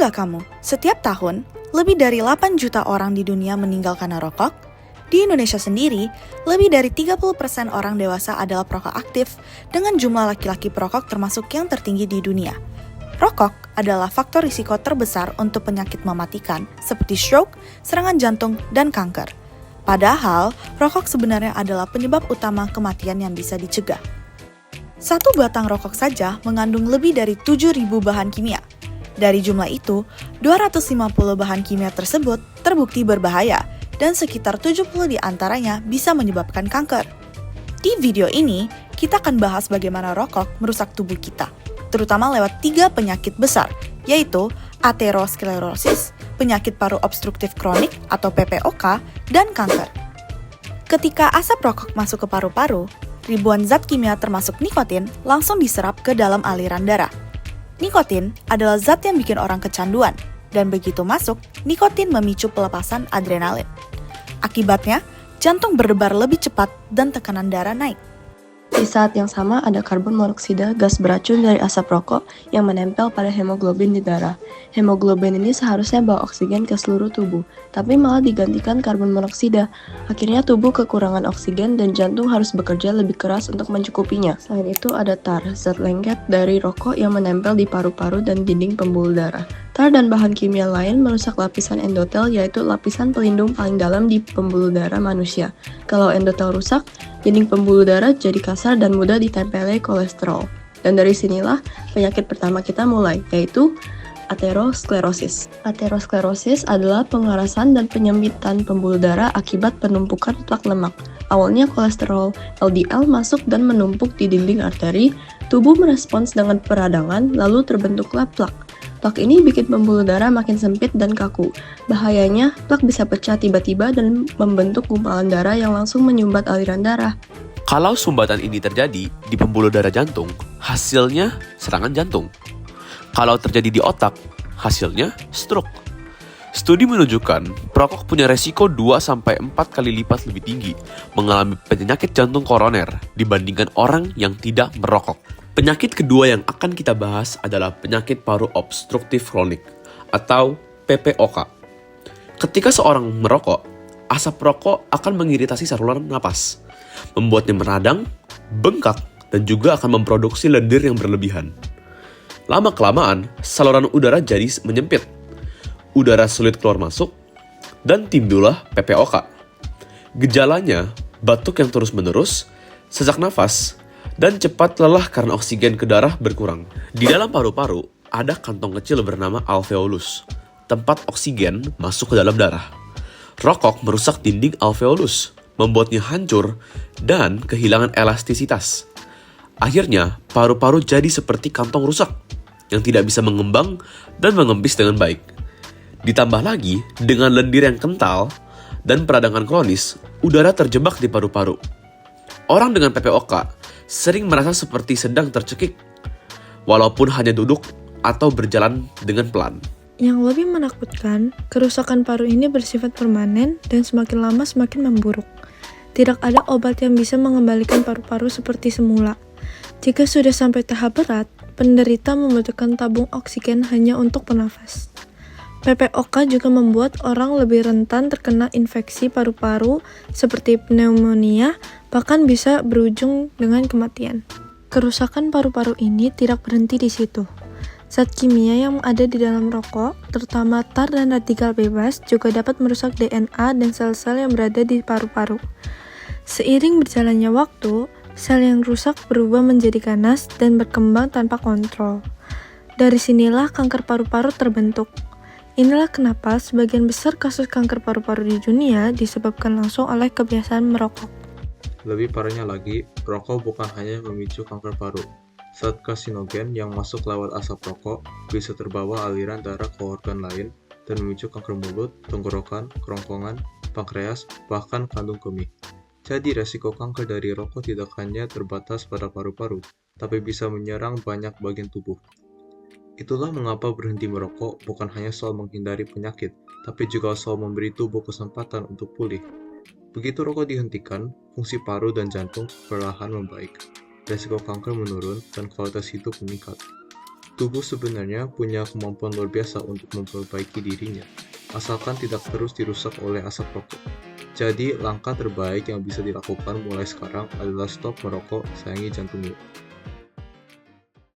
nggak kamu, setiap tahun, lebih dari 8 juta orang di dunia meninggal karena rokok? Di Indonesia sendiri, lebih dari 30% orang dewasa adalah perokok aktif, dengan jumlah laki-laki perokok termasuk yang tertinggi di dunia. Rokok adalah faktor risiko terbesar untuk penyakit mematikan, seperti stroke, serangan jantung, dan kanker. Padahal, rokok sebenarnya adalah penyebab utama kematian yang bisa dicegah. Satu batang rokok saja mengandung lebih dari 7.000 bahan kimia. Dari jumlah itu, 250 bahan kimia tersebut terbukti berbahaya dan sekitar 70 di antaranya bisa menyebabkan kanker. Di video ini, kita akan bahas bagaimana rokok merusak tubuh kita, terutama lewat 3 penyakit besar, yaitu aterosklerosis, penyakit paru obstruktif kronik atau PPOK, dan kanker. Ketika asap rokok masuk ke paru-paru, ribuan zat kimia termasuk nikotin langsung diserap ke dalam aliran darah. Nikotin adalah zat yang bikin orang kecanduan, dan begitu masuk, nikotin memicu pelepasan adrenalin. Akibatnya, jantung berdebar lebih cepat dan tekanan darah naik. Di saat yang sama, ada karbon monoksida, gas beracun dari asap rokok yang menempel pada hemoglobin di darah. Hemoglobin ini seharusnya bawa oksigen ke seluruh tubuh, tapi malah digantikan karbon monoksida. Akhirnya tubuh kekurangan oksigen dan jantung harus bekerja lebih keras untuk mencukupinya. Selain itu ada tar, zat lengket dari rokok yang menempel di paru-paru dan dinding pembuluh darah. Tar dan bahan kimia lain merusak lapisan endotel, yaitu lapisan pelindung paling dalam di pembuluh darah manusia. Kalau endotel rusak, dinding pembuluh darah jadi kasar dan mudah ditempeli kolesterol. Dan dari sinilah penyakit pertama kita mulai, yaitu aterosklerosis. Aterosklerosis adalah pengerasan dan penyempitan pembuluh darah akibat penumpukan plak lemak. Awalnya kolesterol LDL masuk dan menumpuk di dinding arteri, tubuh merespons dengan peradangan, lalu terbentuklah plak. Plak ini bikin pembuluh darah makin sempit dan kaku. Bahayanya, plak bisa pecah tiba-tiba dan membentuk gumpalan darah yang langsung menyumbat aliran darah. Kalau sumbatan ini terjadi di pembuluh darah jantung, hasilnya serangan jantung. Kalau terjadi di otak, hasilnya stroke. Studi menunjukkan perokok punya resiko 2-4 kali lipat lebih tinggi mengalami penyakit jantung koroner dibandingkan orang yang tidak merokok. Penyakit kedua yang akan kita bahas adalah penyakit paru obstruktif kronik atau PPOK. Ketika seorang merokok, asap rokok akan mengiritasi saluran napas, membuatnya meradang, bengkak, dan juga akan memproduksi lendir yang berlebihan. Lama-kelamaan, saluran udara jadi menyempit, udara sulit keluar masuk, dan timbullah PPOK. Gejalanya, batuk yang terus-menerus, sesak nafas, dan cepat lelah karena oksigen ke darah berkurang. Di dalam paru-paru, ada kantong kecil bernama alveolus, tempat oksigen masuk ke dalam darah. Rokok merusak dinding alveolus, membuatnya hancur dan kehilangan elastisitas. Akhirnya, paru-paru jadi seperti kantong rusak, yang tidak bisa mengembang dan mengempis dengan baik. Ditambah lagi, dengan lendir yang kental dan peradangan kronis, udara terjebak di paru-paru. Orang dengan PPOK sering merasa seperti sedang tercekik, walaupun hanya duduk atau berjalan dengan pelan. Yang lebih menakutkan, kerusakan paru ini bersifat permanen dan semakin lama semakin memburuk. Tidak ada obat yang bisa mengembalikan paru-paru seperti semula. Jika sudah sampai tahap berat, penderita membutuhkan tabung oksigen hanya untuk bernafas. PPOK juga membuat orang lebih rentan terkena infeksi paru-paru seperti pneumonia, bahkan bisa berujung dengan kematian. Kerusakan paru-paru ini tidak berhenti di situ. Zat kimia yang ada di dalam rokok, terutama tar dan radikal bebas, juga dapat merusak DNA dan sel-sel yang berada di paru-paru. Seiring berjalannya waktu, sel yang rusak berubah menjadi ganas dan berkembang tanpa kontrol. Dari sinilah kanker paru-paru terbentuk. Inilah kenapa sebagian besar kasus kanker paru-paru di dunia disebabkan langsung oleh kebiasaan merokok. Lebih parahnya lagi, rokok bukan hanya memicu kanker paru. Zat karsinogen yang masuk lewat asap rokok bisa terbawa aliran darah ke organ lain dan memicu kanker mulut, tenggorokan, kerongkongan, pankreas, bahkan kandung kemih. Jadi resiko kanker dari rokok tidak hanya terbatas pada paru-paru, tapi bisa menyerang banyak bagian tubuh. Itulah mengapa berhenti merokok bukan hanya soal menghindari penyakit, tapi juga soal memberi tubuh kesempatan untuk pulih. Begitu rokok dihentikan, fungsi paru dan jantung perlahan membaik. Resiko kanker menurun dan kualitas hidup meningkat. Tubuh sebenarnya punya kemampuan luar biasa untuk memperbaiki dirinya, asalkan tidak terus dirusak oleh asap rokok. Jadi, langkah terbaik yang bisa dilakukan mulai sekarang adalah stop merokok, sayangi jantungmu.